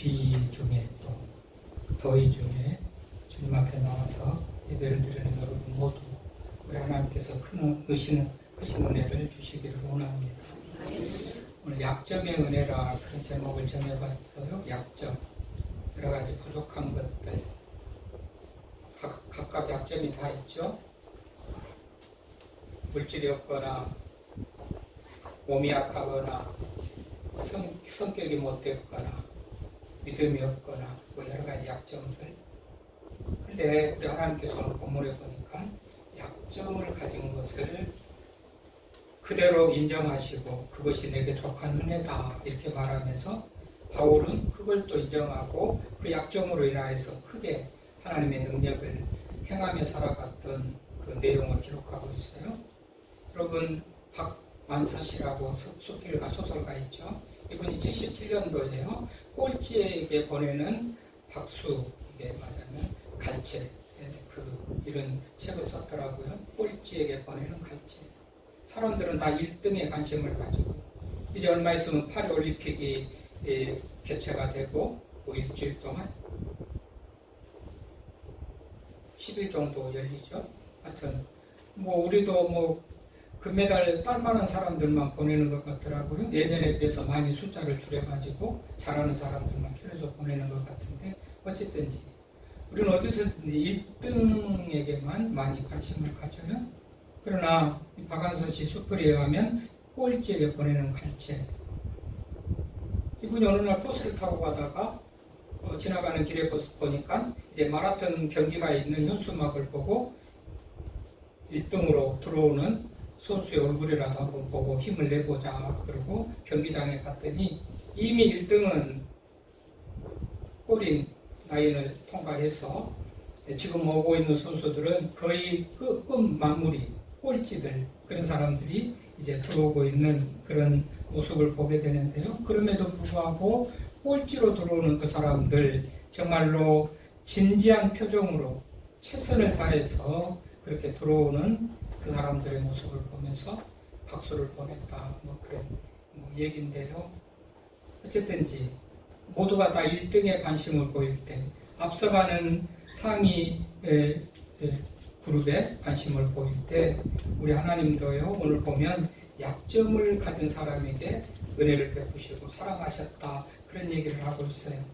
비 중에 또 더위 중에 주님 앞에 나와서 예배를 드리는 여러분 모두 우리 하나님께서 큰 은혜를 주시기를 원합니다. 오늘 약점의 은혜라 그런 제목을 정해봤어요. 약점, 여러 가지 부족한 것들, 각각 약점이 다 있죠. 물질이 없거나 몸이 약하거나 성격이 못됐거나 믿음이 없거나 뭐 여러 가지 약점들. 근데 우리 하나님께서 오늘 본문에 보니까 약점을 가진 것을 그대로 인정하시고 그것이 내게 족한 은혜다 이렇게 말하면서 바울은 그걸 또 인정하고 그 약점으로 인하여서 크게 하나님의 능력을 행하며 살아갔던 그 내용을 기록하고 있어요. 여러분 박만사씨라고 수필가 소설가 있죠. 이분이 77년도에요. 꼴찌에게 보내는 박수, 이게 맞으면 갈채, 이런 책을 썼더라고요. 꼴찌에게 보내는 갈채. 사람들은 다 1등에 관심을 가지고 이제 얼마 있으면 파리올림픽이 개최가 되고 뭐 일주일 동안 10일 정도 열리죠. 하여튼 뭐 우리도 뭐 금메달 딸만한 사람들만 보내는 것 같더라고요. 예년에 비해서 많이 숫자를 줄여가지고 잘하는 사람들만 줄여서 보내는 것 같은데 어쨌든지 우리는 어디서든지 1등에게만 많이 관심을 가져요. 그러나 박한서씨 수필에 의하면 꼴찌에게 보내는 갈채. 이분이 어느 날 버스를 타고 가다가 지나가는 길에 보니까 이제 마라톤 경기가 있는 현수막을 보고 1등으로 들어오는 선수의 얼굴이라도 한번 보고 힘을 내보자. 그러고 경기장에 갔더니 이미 1등은 꼬린 라인을 통과해서 지금 오고 있는 선수들은 거의 끝 마무리 꼴찌들 그런 사람들이 이제 들어오고 있는 그런 모습을 보게 되는데요. 그럼에도 불구하고 꼴찌로 들어오는 그 사람들 정말로 진지한 표정으로 최선을 다해서 그렇게 들어오는 그 사람들의 모습을 보면서 박수를 보냈다. 뭐 그런 얘기인데요. 어쨌든지 모두가 다 1등에 관심을 보일 때 앞서가는 상위 그룹에 관심을 보일 때 우리 하나님도요 오늘 보면 약점을 가진 사람에게 은혜를 베푸시고 사랑하셨다 그런 얘기를 하고 있어요.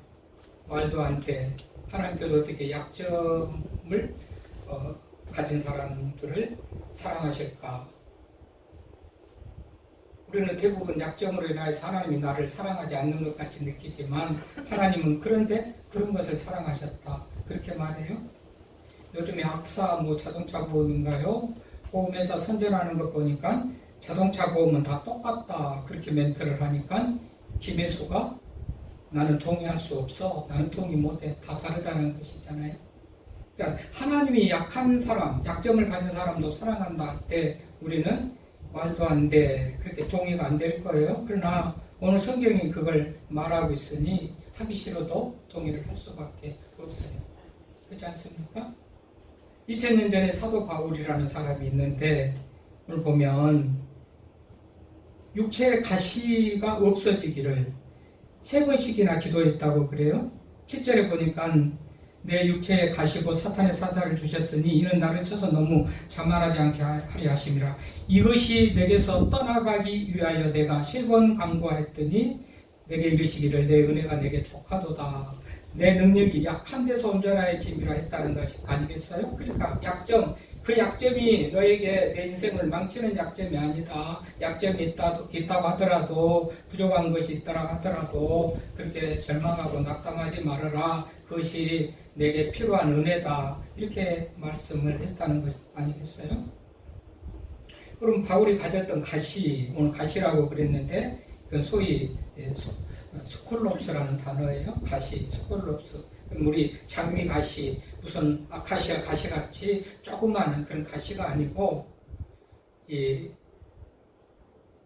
말도 안 돼. 하나님께서 어떻게 약점을 가진 사람들을 사랑하실까? 우리는 대부분 약점으로 인하여서 하나님이 나를 사랑하지 않는 것 같이 느끼지만 하나님은 그런데 그런 것을 사랑하셨다. 그렇게 말해요. 요즘에 악사 자동차 보험인가요? 보험회사 선전하는 거 보니까 자동차 보험은 다 똑같다. 그렇게 멘트를 하니까 김혜수가 나는 동의할 수 없어. 나는 동의 못해. 다 다르다는 것이잖아요. 그러니까 하나님이 약한 사람, 약점을 가진 사람도 사랑한다 할 때 우리는 말도 안 돼. 그렇게 동의가 안 될 거예요. 그러나 오늘 성경이 그걸 말하고 있으니 하기 싫어도 동의를 할 수밖에 없어요. 그렇지 않습니까? 2000년 전에 사도 바울이라는 사람이 있는데 오늘 보면 육체의 가시가 없어지기를 3번씩이나 기도했다고 그래요. 7절에 보니까 내 육체에 가시고 사탄의 사자를 주셨으니 이는 나를 쳐서 너무 자만하지 않게 하려 하심이라. 이것이 내게서 떠나가기 위하여 내가 7번 간구하였더니 내게 이르시기를 내 은혜가 내게 족하도다. 내 능력이 약한 데서 온전하여 짐이라 했다는 것이 아니겠어요? 그러니까 약점, 그 약점이 너에게 내 인생을 망치는 약점이 아니다. 약점이 있다고 하더라도 부족한 것이 있다고 하더라도 그렇게 절망하고 낙담하지 말아라. 그것이 내게 필요한 은혜다. 이렇게 말씀을 했다는 것 아니겠어요? 그럼 바울이 가졌던 가시, 오늘 가시라고 그랬는데 그건 소위 스콜롭스라는 단어예요. 가시, 스콜롭스. 우리 장미 가시, 무슨 아카시아 가시 같이 조그마한 그런 가시가 아니고 이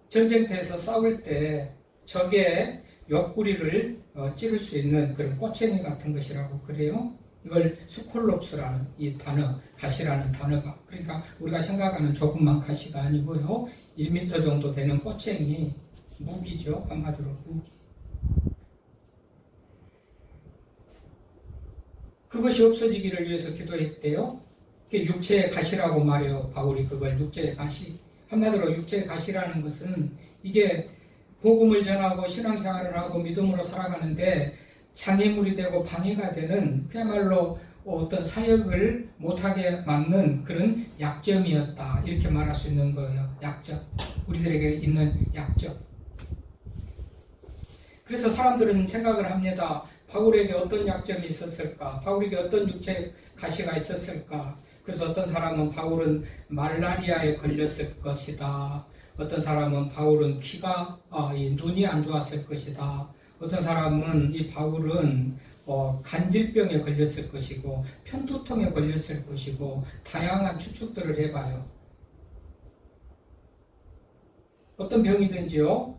전쟁터에서 싸울 때 적의 옆구리를 찌를 수 있는 그런 꼬챙이 같은 것이라고 그래요. 이걸 스콜롭스라는 이 단어, 가시라는 단어가, 그러니까 우리가 생각하는 조그만 가시가 아니고요. 1m 정도 되는 꼬챙이, 무기죠. 한마디로 무기. 그것이 없어지기를 위해서 기도했대요. 그게 육체의 가시라고 말해요. 바울이 그걸 육체의 가시. 한마디로 육체의 가시라는 것은 이게 복음을 전하고 신앙생활을 하고 믿음으로 살아가는데 장애물이 되고 방해가 되는 그야말로 어떤 사역을 못하게 막는 그런 약점이었다. 이렇게 말할 수 있는 거예요. 약점. 우리들에게 있는 약점. 그래서 사람들은 생각을 합니다. 바울에게 어떤 약점이 있었을까? 바울에게 어떤 육체 가시가 있었을까? 그래서 어떤 사람은 바울은 말라리아에 걸렸을 것이다. 어떤 사람은 바울은 눈이 안 좋았을 것이다. 어떤 사람은 이 바울은 간질병에 걸렸을 것이고 편두통에 걸렸을 것이고 다양한 추측들을 해봐요. 어떤 병이든지요.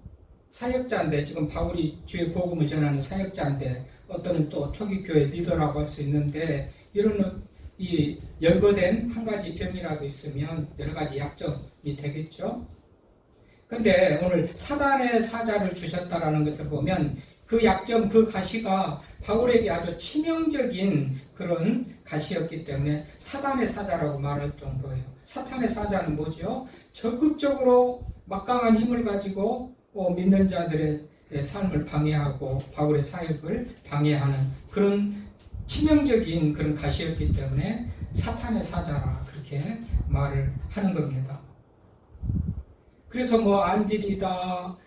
사역자인데 지금 바울이 주의 복음을 전하는 사역자인데 어떤 또 초기 교회 리더라고 할 수 있는데 이런 이 열거된 한 가지 병이라도 있으면 여러 가지 약점이 되겠죠. 근데 오늘 사단의 사자를 주셨다라는 것을 보면 그 약점, 그 가시가 바울에게 아주 치명적인 그런 가시였기 때문에 사단의 사자라고 말할 정도예요. 사탄의 사자는 뭐죠? 적극적으로 막강한 힘을 가지고 믿는 자들의 삶을 방해하고 바울의 사역을 방해하는 그런 치명적인 그런 가시였기 때문에 사탄의 사자라 그렇게 말을 하는 겁니다. 그래서 안질이다,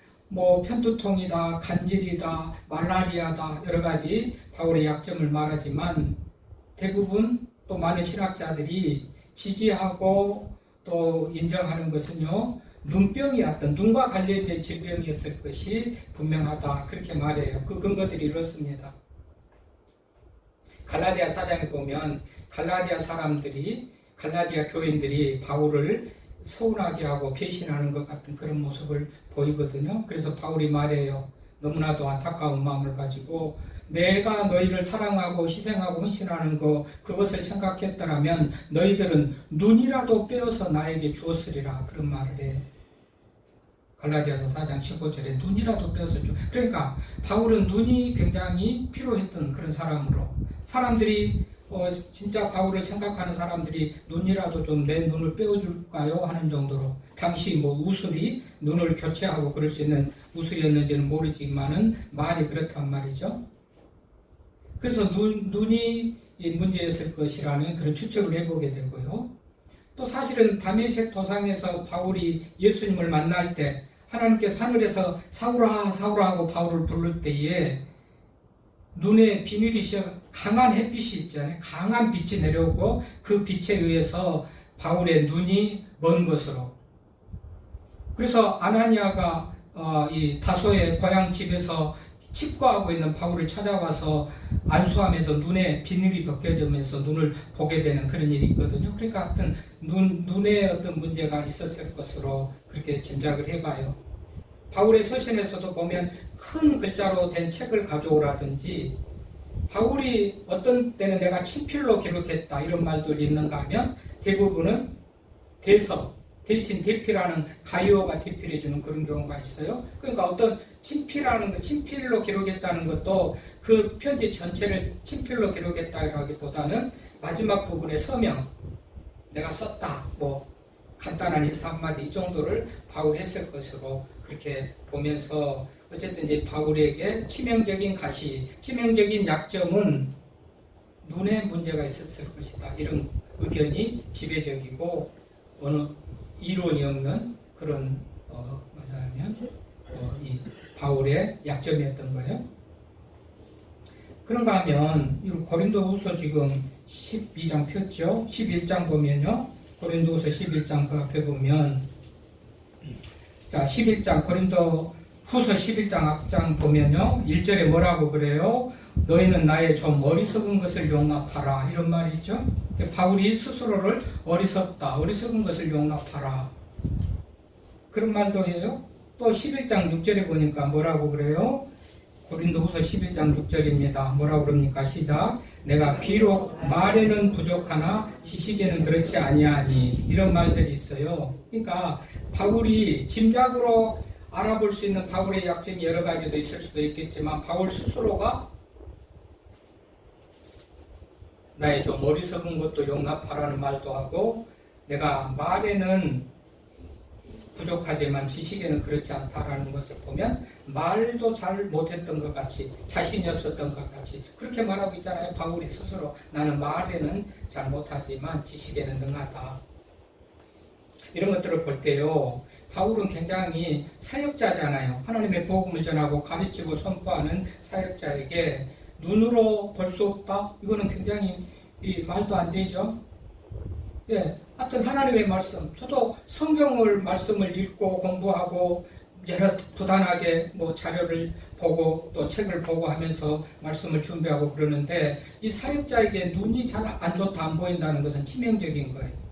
편두통이다, 간질이다, 말라리아다 여러 가지 바울의 약점을 말하지만 대부분 또 많은 신학자들이 지지하고 또 인정하는 것은요. 눈병이었던 눈과 관련된 질병이었을 것이 분명하다 그렇게 말해요. 그 근거들이 이렇습니다. 갈라디아 4장에 보면 갈라디아 교인들이 바울을 서운하게 하고 배신하는 것 같은 그런 모습을 보이거든요. 그래서 바울이 말해요. 너무나도 안타까운 마음을 가지고 내가 너희를 사랑하고 희생하고 헌신하는 그것을 생각했더라면 너희들은 눈이라도 빼어서 나에게 주었으리라 그런 말을 해요. 갈라디아서 4장 15절에 눈이라도 빼어서 그러니까 바울은 눈이 굉장히 필요했던 그런 사람으로 사람들이 진짜 바울을 생각하는 사람들이 눈이라도 좀 내 눈을 빼어줄까요? 하는 정도로 당시 우술이 눈을 교체하고 그럴 수 있는 우술이었는지는 모르지만은 말이 그렇단 말이죠. 그래서 눈이 문제였을 것이라는 그런 추측을 해보게 되고요. 또 사실은 다메섹 도상에서 바울이 예수님을 만날 때 하나님께서 하늘에서 사울아 사울아 하고 바울을 부를 때에 눈에 비늘이 씌어 강한 햇빛이 있잖아요. 강한 빛이 내려오고 그 빛에 의해서 바울의 눈이 먼 것으로. 그래서 아나니아가 이 다소의 고향 집에서 칩거하고 있는 바울을 찾아와서 안수하면서 눈에 비늘이 벗겨지면서 눈을 보게 되는 그런 일이 있거든요. 그러니까 하여튼 눈에 어떤 문제가 있었을 것으로 그렇게 짐작을 해봐요. 바울의 서신에서도 보면 큰 글자로 된 책을 가져오라든지 바울이 어떤 때는 내가 친필로 기록했다 이런 말들이 있는가 하면 대부분은 대신 대필하는 가이오가 대필해주는 그런 경우가 있어요. 그러니까 어떤 친필로 기록했다는 것도 그 편지 전체를 친필로 기록했다기보다는 마지막 부분에 서명, 내가 썼다, 간단한 인사 한마디 이 정도를 바울이 했을 것으로 그렇게 보면서 어쨌든 이제 바울에게 치명적인 가시, 치명적인 약점은 눈에 문제가 있었을 것이다. 이런 의견이 지배적이고 어느 이론이 없는 그런 말하자면 이 바울의 약점이었던 거예요. 그런가 하면 이 고린도후서 지금 12장 폈죠. 11장 보면요. 고린도후서 11장 그 앞에 보면 자 11장 고린도후서 11장 앞장 보면요. 1절에 뭐라고 그래요? 너희는 나의 좀 어리석은 것을 용납하라 이런 말이 있죠. 바울이 스스로를 어리석은 것을 용납하라 그런 말도 해요. 또 11장 6절에 보니까 뭐라고 그래요? 고린도후서 11장 6절입니다. 뭐라고 그럽니까? 시작. 내가 비록 말에는 부족하나 지식에는 그렇지 아니하니 이런 말들이 있어요. 그러니까 바울이 짐작으로 알아볼 수 있는 바울의 약점이 여러 가지도 있을 수도 있겠지만 바울 스스로가 나의 좀 어리석은 것도 용납하라는 말도 하고, 내가 말에는 부족하지만 지식에는 그렇지 않다라는 것을 보면 말도 잘 못했던 것 같이, 자신이 없었던 것 같이 그렇게 말하고 있잖아요. 바울이 스스로 나는 말에는 잘 못하지만 지식에는 능하다. 이런 것들을 볼 때요, 바울은 굉장히 사역자잖아요. 하나님의 복음을 전하고 가르치고 선포하는 사역자에게 눈으로 볼 수 없다? 이거는 굉장히 말도 안 되죠. 예, 하여튼 하나님의 말씀, 저도 성경을 말씀을 읽고 공부하고 여러 부단하게 자료를 보고 또 책을 보고 하면서 말씀을 준비하고 그러는데, 이 사역자에게 눈이 잘 안 좋다, 안 보인다는 것은 치명적인 거예요.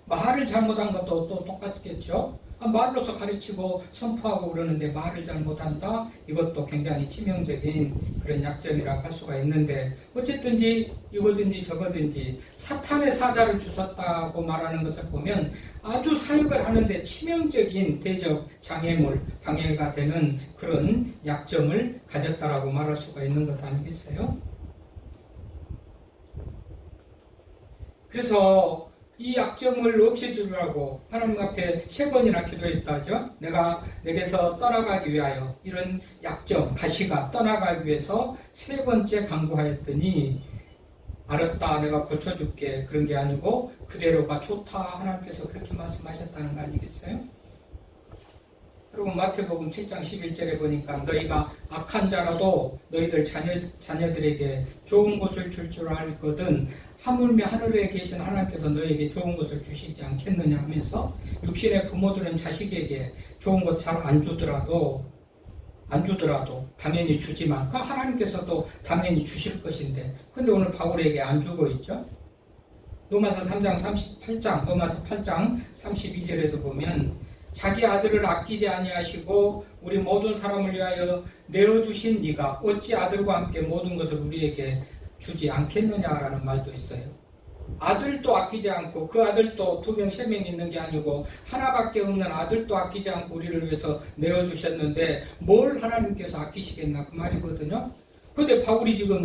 말을 잘못한 것도 또 똑같겠죠. 말로서 가르치고 선포하고 그러는데 말을 잘 못한다? 이것도 굉장히 치명적인 그런 약점이라고 할 수가 있는데, 어쨌든지 이거든지 저거든지 사탄의 사자를 주셨다고 말하는 것을 보면 아주 사역을 하는데 치명적인 대적 장애물, 방해가 되는 그런 약점을 가졌다라고 말할 수가 있는 것 아니겠어요? 그래서 이 약점을 없애주려고 하나님 앞에 3번이나 기도했다죠. 내가 내게서 떠나가기 위하여, 이런 약점, 가시가 떠나가기 위해서 3번째 간구하였더니, 알았다, 내가 고쳐줄게, 그런 게 아니고 그대로가 좋다, 하나님께서 그렇게 말씀하셨다는 거 아니겠어요? 그리고 마태복음 7장 11절에 보니까 너희가 악한 자라도 너희들 자녀들에게 좋은 것을 줄 줄 알거든 하물며 하늘에 계신 하나님께서 너에게 좋은 것을 주시지 않겠느냐 하면서, 육신의 부모들은 자식에게 좋은 것 잘 안 주더라도 당연히 주지만 그 하나님께서도 당연히 주실 것인데, 근데 오늘 바울에게 안 주고 있죠. 로마서 8장 32절에도 보면 자기 아들을 아끼지 아니하시고 우리 모든 사람을 위하여 내어주신 네가 어찌 아들과 함께 모든 것을 우리에게 주지 않겠느냐라는 말도 있어요. 아들도 아끼지 않고, 그 아들도 2명, 3명 있는 게 아니고 하나밖에 없는 아들도 아끼지 않고 우리를 위해서 내어주셨는데 뭘 하나님께서 아끼시겠나, 그 말이거든요. 그런데 바울이 지금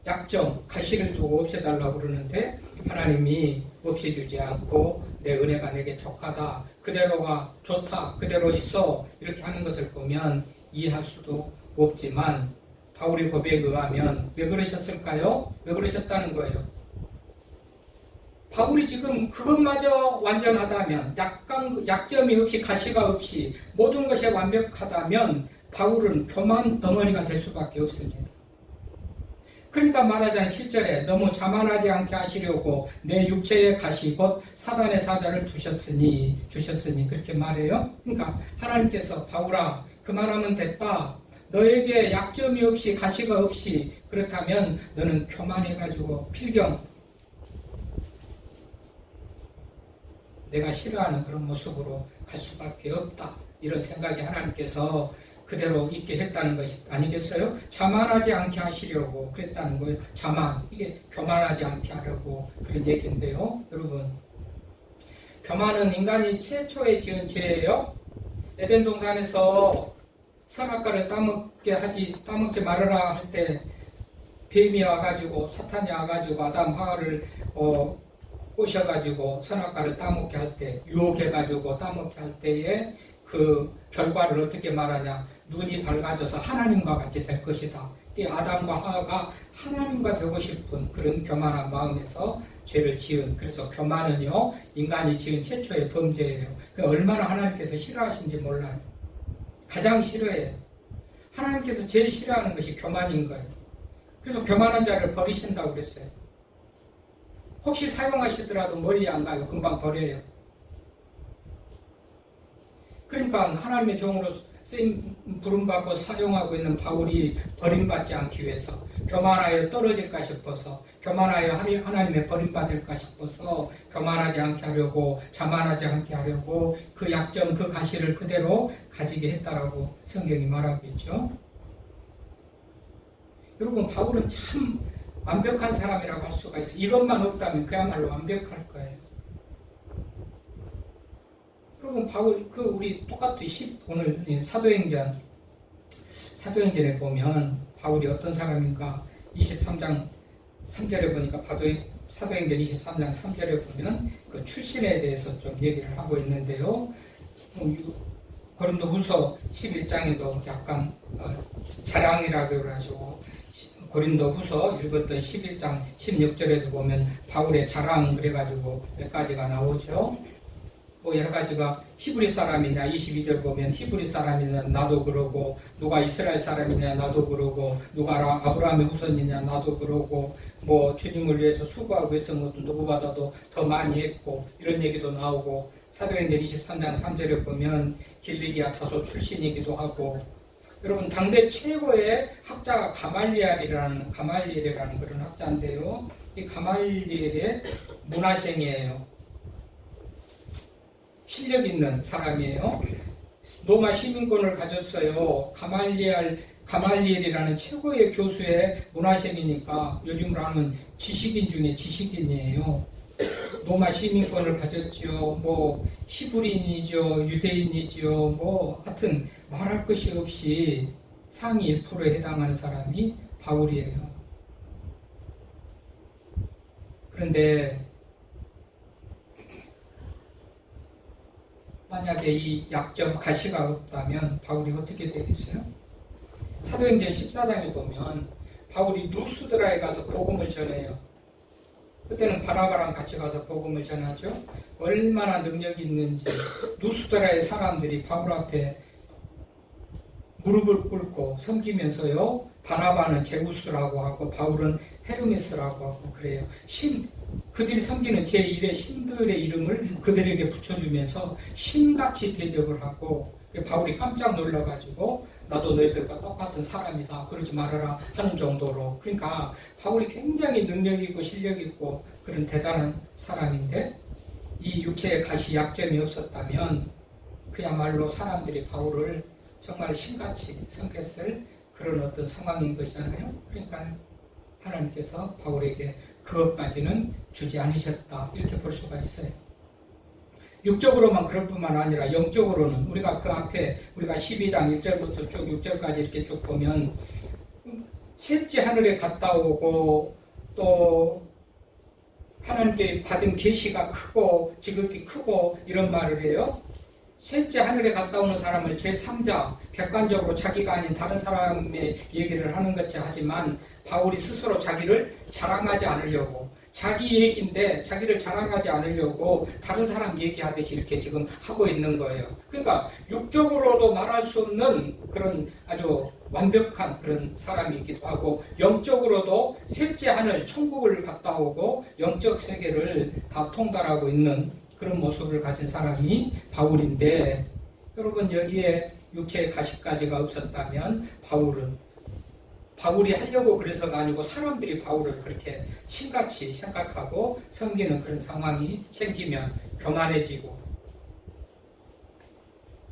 약점, 가시를 두고 없애달라고 그러는데 하나님이 없애주지 않고 내 은혜가 내게 족하다, 그대로가 좋다, 그대로 있어, 이렇게 하는 것을 보면 이해할 수도 없지만, 바울의 고백에 의하면 왜 그러셨을까요? 왜 그러셨다는 거예요? 바울이 지금 그것마저 완전하다면, 약점이 없이, 가시가 없이 모든 것이 완벽하다면 바울은 교만 덩어리가 될 수밖에 없습니다. 그러니까 말하자면 7절에 너무 자만하지 않게 하시려고 내 육체의 가시 곧 사단의 사자를 주셨으니 그렇게 말해요. 그러니까 하나님께서 바울아, 그만하면 됐다, 너에게 약점이 없이 가시가 없이 그렇다면 너는 교만해가지고 필경, 내가 싫어하는 그런 모습으로 갈 수밖에 없다, 이런 생각이 하나님께서 그대로 있게 했다는 것이 아니겠어요? 자만하지 않게 하시려고 그랬다는 거예요. 자만, 이게 교만하지 않게 하려고 그런 얘기인데요. 여러분, 교만은 인간이 최초에 지은 죄예요. 에덴 동산에서 선악과를 따먹지 말아라 할 때 뱀이 와가지고, 사탄이 와가지고 아담 하와를 꼬셔가지고 선악과를 따먹게 할 때, 유혹해가지고 따먹게 할 때에 그 결과를 어떻게 말하냐, 눈이 밝아져서 하나님과 같이 될 것이다. 이 아담과 하와가 하나님과 되고 싶은 그런 교만한 마음에서 죄를 지은, 그래서 교만은요 인간이 지은 최초의 범죄예요. 얼마나 하나님께서 싫어하신지 몰라요. 가장 싫어해요. 하나님께서 제일 싫어하는 것이 교만인 거예요. 그래서 교만한 자를 버리신다고 그랬어요. 혹시 사용하시더라도 멀리 안 가요. 금방 버려요. 그러니까 하나님의 종으로 쓰임 부름받고 사용하고 있는 바울이 버림받지 않기 위해서, 교만하여 떨어질까 싶어서, 교만하여 하나님의 버림받을까 싶어서 교만하지 않게 하려고, 자만하지 않게 하려고 그 약점, 그 가시를 그대로 가지게 했다라고 성경이 말하고 있죠. 여러분, 바울은 참 완벽한 사람이라고 할 수가 있어요. 이것만 없다면 그야말로 완벽할 거예요. 여러분, 바울, 우리 똑같이 오늘 사도행전에 보면 바울이 어떤 사람인가, 23장 3절에 보니까 사도행전 23장 3절에 보면 그 출신에 대해서 좀 얘기를 하고 있는데요. 고린도후서 11장에도 약간 자랑이라고 하시고, 고린도후서 읽었던 11장 16절에도 보면 바울의 자랑 그래가지고 몇 가지가 나오죠. 뭐 여러 가지가 히브리 사람이냐 22절 보면 히브리 사람이냐 나도 그러고, 누가 이스라엘 사람이냐 나도 그러고, 누가 아브라함의 후손이냐 나도 그러고, 뭐 주님을 위해서 수고하고 있은 것도 누구보다도 더 많이 했고, 이런 얘기도 나오고, 사도행전 23장 3절에 보면 길리기아 다소 출신이기도 하고, 여러분 당대 최고의 학자가 가말리엘이라는 그런 학자인데요. 이 가말리엘의 문화생이에요. 실력 있는 사람이에요. 로마 시민권을 가졌어요. 가말리엘이라는 최고의 교수의 문화생이니까 요즘으로 하면 지식인 중에 지식인이에요. 로마 시민권을 가졌죠. 뭐 히브리인이죠, 유대인이죠. 뭐 하여튼 말할 것이 없이 상위 1%에 해당하는 사람이 바울이에요. 그런데 만약에 이 약점 가시가 없다면 바울이 어떻게 되겠어요? 사도행전 14장에 보면 바울이 누스드라에 가서 복음을 전해요. 그때는 바나바랑 같이 가서 복음을 전하죠. 얼마나 능력이 있는지 누스드라의 사람들이 바울 앞에 무릎을 꿇고 섬기면서요. 바나바는 제우스라고 하고 바울은 헤르메스라고 하고 그래요. 그들이 섬기는 제1의 신들의 이름을 그들에게 붙여주면서 신같이 대접을 하고, 바울이 깜짝 놀라가지고 나도 너희들과 똑같은 사람이다 그러지 말아라 하는 정도로, 그러니까 바울이 굉장히 능력있고 실력있고 그런 대단한 사람인데, 이 육체의 가시 약점이 없었다면 그야말로 사람들이 바울을 정말 신같이 섬겼을 그런 어떤 상황인 것이잖아요. 그러니까 하나님께서 바울에게 그것까지는 주지 않으셨다 이렇게 볼 수가 있어요. 육적으로만 그럴 뿐만 아니라 영적으로는 우리가 그 앞에 우리가 12장 1절부터 쭉 6절까지 이렇게 쭉 보면 셋째 하늘에 갔다 오고, 또 하나님께 받은 계시가 크고 지극히 크고 이런 말을 해요. 셋째 하늘에 갔다 오는 사람을 제3자, 객관적으로 자기가 아닌 다른 사람의 얘기를 하는 것이 하지만, 바울이 스스로 자기를 자랑하지 않으려고, 자기 얘기인데 자기를 자랑하지 않으려고 다른 사람 얘기하듯이 이렇게 지금 하고 있는 거예요. 그러니까 육적으로도 말할 수 없는 그런 아주 완벽한 그런 사람이기도 하고, 영적으로도 셋째 하늘 천국을 갔다 오고 영적 세계를 다 통달하고 있는 그런 모습을 가진 사람이 바울인데, 여러분 여기에 육체의 가시까지가 없었다면 바울이 하려고 그래서가 아니고 사람들이 바울을 그렇게 신같이 생각하고 섬기는 그런 상황이 생기면 교만해지고,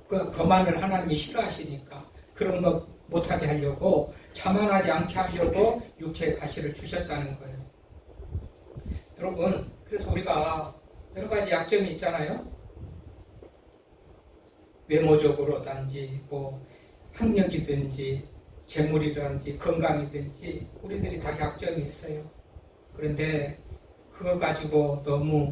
그 교만을 하나님이 싫어하시니까 그런 거 못하게 하려고, 자만하지 않게 하려고 육체의 가시를 주셨다는 거예요. 여러분, 그래서 우리가 여러 가지 약점이 있잖아요. 외모적으로든지 뭐 학력이든지 재물이든지 건강이든지 우리들이 다 약점이 있어요. 그런데 그거 가지고 너무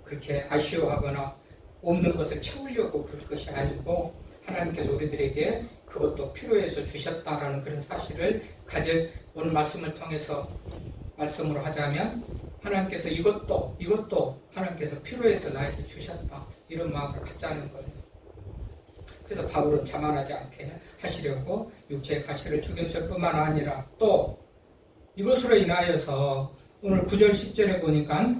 그렇게 아쉬워하거나 없는 것을 채우려고 그럴 것이 아니고, 하나님께서 우리들에게 그것도 필요해서 주셨다라는 그런 사실을 오늘 말씀을 통해서 말씀으로 하자면, 하나님께서 이것도 하나님께서 필요해서 나에게 주셨다 이런 마음을 갖자는 거예요. 그래서 바울은 자만하지 않게 하시려고 육체의 가시를 죽였을 뿐만 아니라, 또 이것으로 인하여서 오늘 9절 10절에 보니까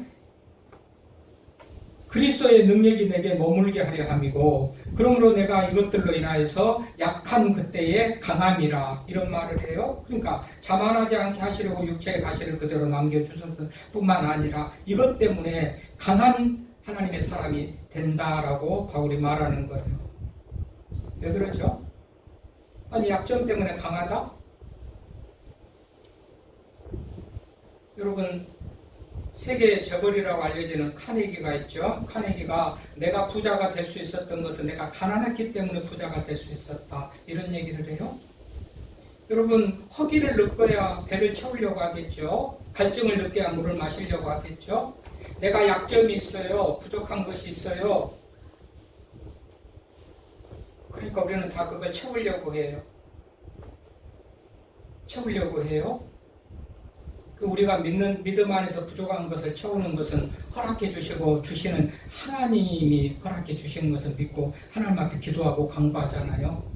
그리스도의 능력이 내게 머물게 하려 함이고, 그러므로 내가 이것들로 인하여서 약한 그때의 강함이라 이런 말을 해요. 그러니까 자만하지 않게 하시려고 육체의 가시를 그대로 남겨주셨을 뿐만 아니라 이것 때문에 강한 하나님의 사람이 된다라고 바울이 말하는 거예요. 왜 그러죠? 아니 약점 때문에 강하다? 여러분, 세계의 재벌이라고 알려지는 카네기가 있죠. 카네기가 내가 부자가 될 수 있었던 것은 내가 가난했기 때문에 부자가 될 수 있었다 이런 얘기를 해요. 여러분, 허기를 넣어야 배를 채우려고 하겠죠. 갈증을 느껴야 물을 마시려고 하겠죠. 내가 약점이 있어요. 부족한 것이 있어요. 그러니까 우리는 다 그걸 채우려고 해요. 채우려고 해요. 우리가 믿음 안에서 부족한 것을 채우는 것은 허락해 주시고 주시는 하나님이 허락해 주시는 것을 믿고 하나님 앞에 기도하고 간구하잖아요.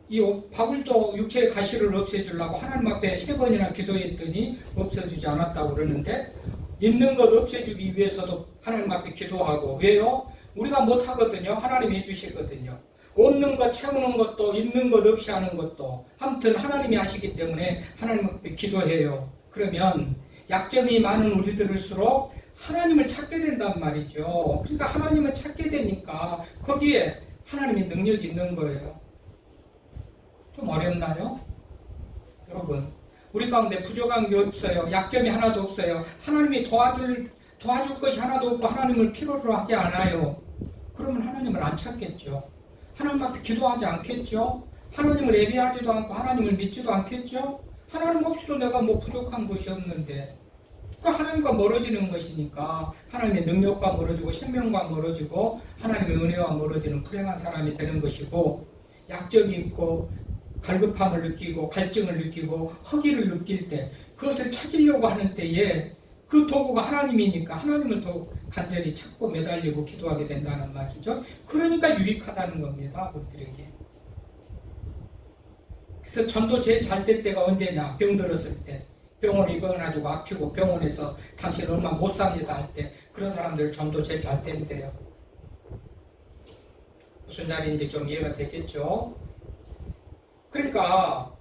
이 바울도 육체의 가시를 없애주려고 하나님 앞에 3번이나 기도했더니 없애주지 않았다고 그러는데, 있는 것 없애주기 위해서도 하나님 앞에 기도하고. 왜요? 우리가 못하거든요. 하나님이 해주시거든요. 없는 것 채우는 것도 있는 것 없이 하는 것도 아무튼 하나님이 하시기 때문에 하나님 앞에 기도해요. 그러면 약점이 많은 우리들일수록 하나님을 찾게 된단 말이죠. 그러니까 하나님을 찾게 되니까 거기에 하나님의 능력이 있는 거예요. 좀 어렵나요? 여러분, 우리 가운데 부족한 게 없어요. 약점이 하나도 없어요. 하나님이 도와줄 것이 하나도 없고 하나님을 필요로 하지 않아요. 그러면 하나님을 안 찾겠죠. 하나님 앞에 기도하지 않겠죠. 하나님을 예배하지도 않고 하나님을 믿지도 않겠죠. 하나님 없이도 내가 뭐 부족한 것이 없는데, 그러니까 하나님과 멀어지는 것이니까 하나님의 능력과 멀어지고 생명과 멀어지고 하나님의 은혜와 멀어지는 불행한 사람이 되는 것이고, 약점이 있고 갈급함을 느끼고 갈증을 느끼고 허기를 느낄 때 그것을 찾으려고 하는 때에 그 도구가 하나님이니까 하나님을 더 간절히 찾고 매달리고 기도하게 된다는 말이죠. 그러니까 유익하다는 겁니다, 우리들에게. 그래서 전도 제일 잘 될 때가 언제냐? 병들었을 때. 병원에 입원해가지고 아프고 병원에서 당신 얼마 못 삽니다 할 때, 그런 사람들 전도 제일 잘 된대요. 무슨 말인지 좀 이해가 되겠죠? 그러니까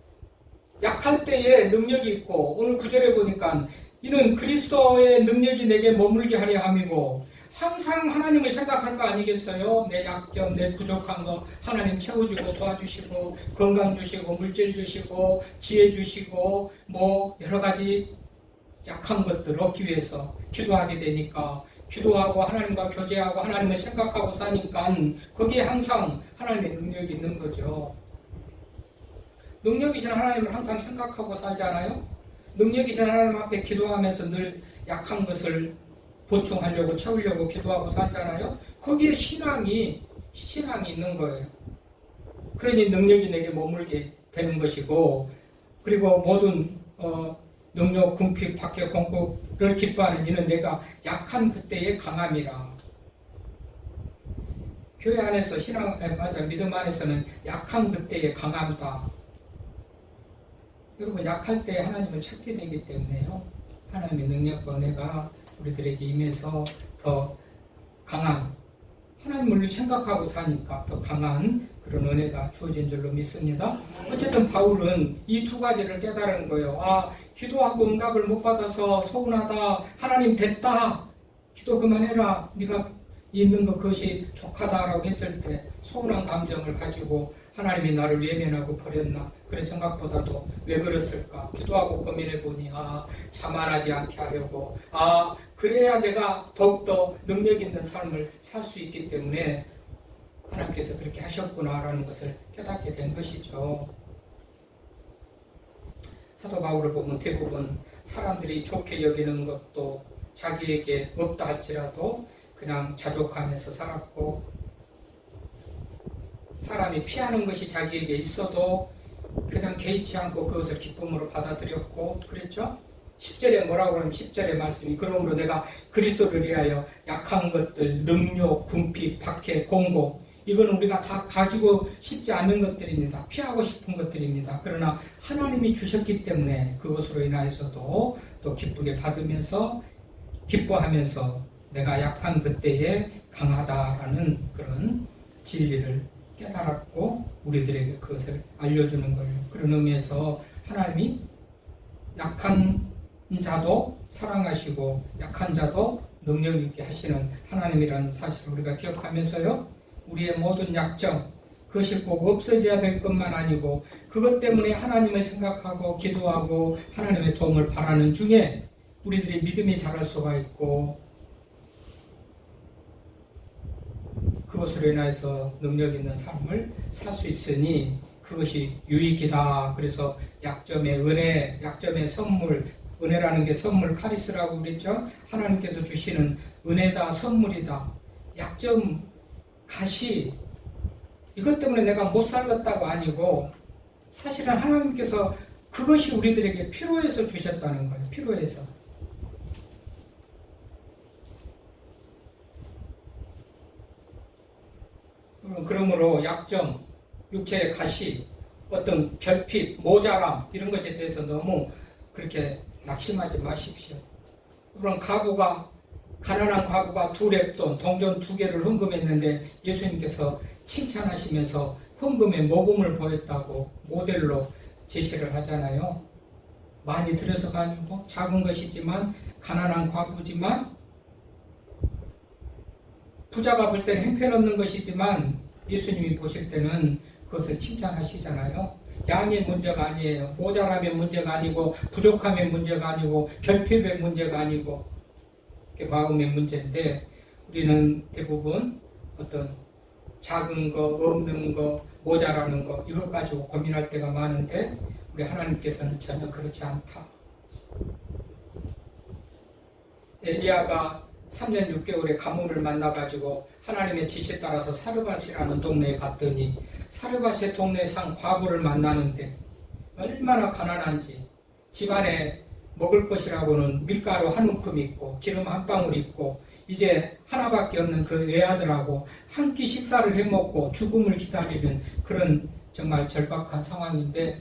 약할 때에 능력이 있고, 오늘 9절에 보니까 이는 그리스도의 능력이 내게 머물게 하려 함이고, 항상 하나님을 생각할 거 아니겠어요? 내 약점, 내 부족한 거 하나님 채워주고 도와주시고 건강 주시고 물질 주시고 지혜 주시고 뭐 여러 가지 약한 것들 얻기 위해서 기도하게 되니까, 기도하고 하나님과 교제하고 하나님을 생각하고 사니까 거기에 항상 하나님의 능력이 있는 거죠. 능력이신 하나님을 항상 생각하고 살잖아요. 능력이신 하나님 앞에 기도하면서 늘 약한 것을 보충하려고 채우려고 기도하고 살잖아요. 거기에 신앙이 있는 거예요. 그러니 능력이 내게 머물게 되는 것이고, 그리고 모든 능력, 궁핍, 박해, 공급을 기뻐하는 이는 내가 약한 그때의 강함이라. 교회 안에서 믿음 안에서는 약한 그때의 강함이다. 여러분, 약할 때 하나님을 찾게 되기 때문에요. 하나님의 능력과 은혜가 우리들에게 임해서 더 강한, 하나님을 생각하고 사니까 더 강한 그런 은혜가 주어진 줄로 믿습니다. 어쨌든 바울은 이 두 가지를 깨달은 거예요. 기도하고 응답을 못 받아서 서운하다. 하나님 됐다. 기도 그만해라. 네가 있는 것 그것이 족하다라고 했을 때 서운한 감정을 가지고 하나님이 나를 외면하고 버렸나, 그런 생각보다도 왜 그랬을까 기도하고 고민해 보니 자만하지 않게 하려고, 그래야 내가 더욱더 능력 있는 삶을 살 수 있기 때문에 하나님께서 그렇게 하셨구나라는 것을 깨닫게 된 것이죠. 사도 바울을 보면 대부분 사람들이 좋게 여기는 것도 자기에게 없다 할지라도 그냥 자족하면서 살았고, 사람이 피하는 것이 자기에게 있어도 그냥 개의치 않고 그것을 기쁨으로 받아들였고 그랬죠. 10절에 뭐라고 하면 10절의 말씀이, 그러므로 내가 그리스도를 위하여 약한 것들, 능력, 궁핍, 박해, 공고, 이건 우리가 다 가지고 싶지 않은 것들입니다. 피하고 싶은 것들입니다. 그러나 하나님이 주셨기 때문에 그것으로 인하여서도 또 기쁘게 받으면서 기뻐하면서 내가 약한 그때에 강하다라는 그런 진리를 깨달았고 우리들에게 그것을 알려주는 거예요. 그런 의미에서 하나님이 약한 자도 사랑하시고 약한 자도 능력 있게 하시는 하나님이라는 사실을 우리가 기억하면서요, 우리의 모든 약점, 그것이 꼭 없어져야 될 것만 아니고 그것 때문에 하나님을 생각하고 기도하고 하나님의 도움을 바라는 중에 우리들이 믿음이 자랄 수가 있고, 그것으로 인해서 능력 있는 삶을 살 수 있으니 그것이 유익이다. 그래서 약점의 은혜, 약점의 선물, 은혜라는 게 선물 카리스라고 그랬죠. 하나님께서 주시는 은혜다, 선물이다. 약점, 가시, 이것 때문에 내가 못 살겠다고 아니고 사실은 하나님께서 그것이 우리들에게 필요해서 주셨다는 거예요. 필요해서. 그러므로 약점, 육체의 가시, 어떤 결핍, 모자람 이런 것에 대해서 너무 그렇게 낙심하지 마십시오. 그럼 가난한 과부가 2렙돈, 동전 2개를 헌금했는데 예수님께서 칭찬하시면서 헌금의 모범을 보였다고 모델로 제시를 하잖아요. 많이 들여서가 아니고 작은 것이지만 가난한 과부지만 부자가 볼 때는 형편없는 것이지만 예수님이 보실 때는 그것을 칭찬하시잖아요. 양의 문제가 아니에요. 모자람의 문제가 아니고 부족함의 문제가 아니고 결핍의 문제가 아니고 마음의 문제인데 우리는 대부분 어떤 작은 거, 없는 거, 모자라는 거 이거 가지고 고민할 때가 많은데 우리 하나님께서는 전혀 그렇지 않다. 엘리야가 3년 6개월의 가뭄을 만나가지고 하나님의 지시에 따라서 사르밧이라는 동네에 갔더니 사르밧의 동네 산 과부를 만나는데 얼마나 가난한지 집안에 먹을 것이라고는 밀가루 한 움큼 있고 기름 한 방울 있고 이제 하나밖에 없는 그 외아들하고 한 끼 식사를 해먹고 죽음을 기다리는 그런 정말 절박한 상황인데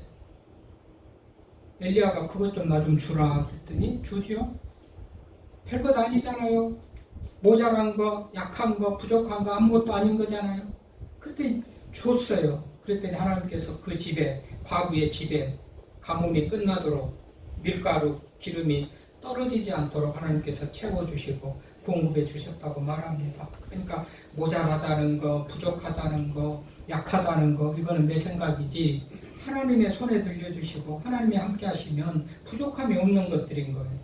엘리야가 그것 좀 나 좀 주라 그랬더니 주지요. 별것 아니잖아요. 모자란 거, 약한 거, 부족한 거 아무것도 아닌 거잖아요. 그때 줬어요. 그랬더니 하나님께서 그 집에, 과부의 집에 가뭄이 끝나도록 밀가루, 기름이 떨어지지 않도록 하나님께서 채워주시고 공급해 주셨다고 말합니다. 그러니까 모자라다는 거, 부족하다는 거, 약하다는 거 이거는 내 생각이지 하나님의 손에 들려주시고 하나님이 함께 하시면 부족함이 없는 것들인 거예요.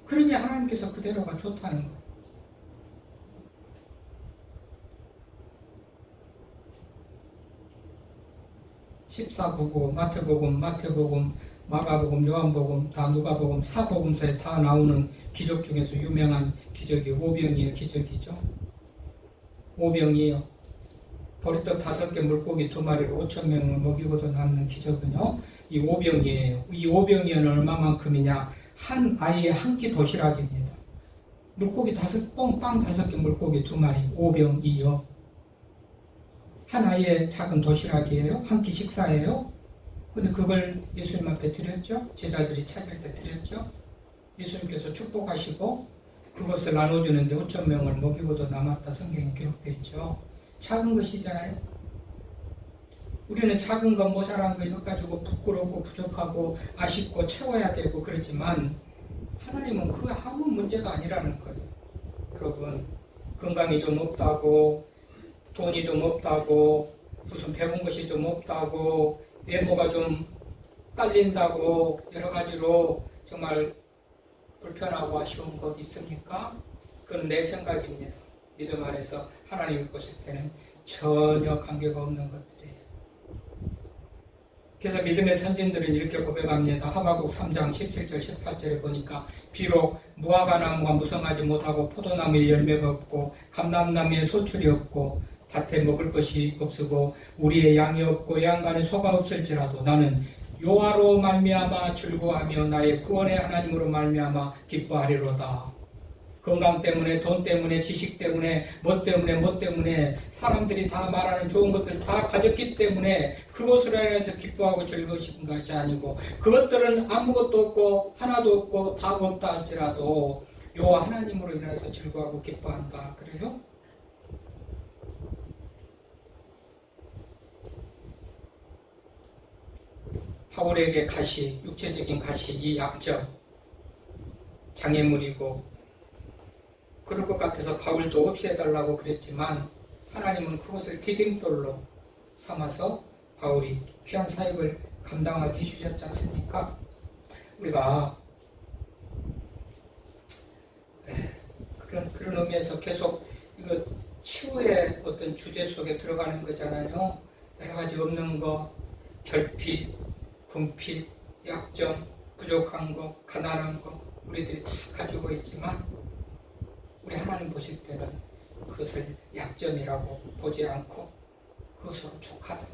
그러니 하나님께서 그대로가 좋다는 거예요. 십사복음, 마태복음, 마가복음, 요한복음, 다 누가복음, 사복음서에 다 나오는 기적 중에서 유명한 기적이 오병이의 기적이죠. 오병이요. 보리떡 5개, 물고기 2마리로 5,000명을 먹이고도 남는 기적은요. 이 오병이에요. 이 오병이는 얼마만큼이냐. 한 아이의 한 끼 도시락입니다. 물고기 빵 5개, 물고기 2마리, 오병이요. 한 아이의 작은 도시락이에요. 한 끼 식사예요. 근데 그걸 예수님 앞에 드렸죠. 제자들이 찾을 때 드렸죠. 예수님께서 축복하시고 그것을 나눠주는데 5,000명을 먹이고도 남았다 성경에 기록되어 있죠. 작은 것이잖아요. 우리는 작은 것, 모자란 거 이것 가지고 부끄럽고 부족하고 아쉽고 채워야 되고 그렇지만 하나님은 그거 아무 문제가 아니라는 거예요. 여러분, 건강이 좀 없다고, 돈이 좀 없다고, 무슨 배운 것이 좀 없다고, 외모가 좀 딸린다고 여러 가지로 정말 불편하고 아쉬운 것 있습니까? 그건 내 생각입니다. 믿음 안에서 하나님을 보실 때는 전혀 관계가 없는 것들이에요. 그래서 믿음의 선진들은 이렇게 고백합니다. 하박국 3장 17절 18절에 보니까 비록 무화과 나무가 무성하지 못하고 포도나무에 열매가 없고 감람나무에 소출이 없고 밭에 먹을 것이 없으고 우리의 양이 없고 양간에 소가 없을지라도 나는 여호와로 말미암아 즐거워하며 나의 구원의 하나님으로 말미암아 기뻐하리로다. 건강 때문에, 돈 때문에, 지식 때문에, 뭐 때문에 사람들이 다 말하는 좋은 것들 다 가졌기 때문에 그것으로 인해서 기뻐하고 즐거우신 것이 아니고 그것들은 아무것도 없고 하나도 없고 다 없다 할지라도 여호와 하나님으로 인해서 즐거워하고 기뻐한다. 그래요? 바울에게 가시, 육체적인 가시, 이 약점, 장애물이고 그럴 것 같아서 바울도 없애달라고 그랬지만 하나님은 그것을 디딤돌로 삼아서 바울이 귀한 사역을 감당하게 해주셨지 않습니까? 우리가 그런 의미에서 계속 이거 치유의 어떤 주제 속에 들어가는 거잖아요. 여러 가지 없는 거, 결핍, 궁핍, 약점, 부족한 거, 가난한 거 우리들이 가지고 있지만 우리 하나님 보실 때는 그것을 약점이라고 보지 않고 그것으로 족하다.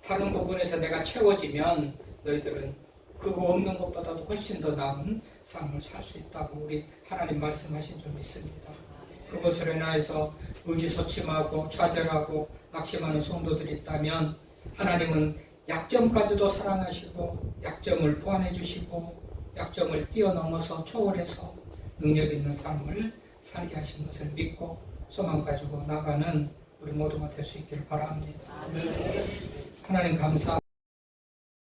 다른 부분에서 내가 채워지면 너희들은 그거 없는 것보다도 훨씬 더 나은 삶을 살 수 있다고 우리 하나님 말씀하신 줄 믿습니다. 그것으로 인하여서 의기소침하고 좌절하고 낙심하는 성도들이 있다면 하나님은 약점까지도 사랑하시고 약점을 보완해 주시고 약점을 뛰어넘어서 초월해서 능력 있는 삶을 살게 하신 것을 믿고 소망 가지고 나가는 우리 모두가 될 수 있기를 바랍니다. 하나님 감사.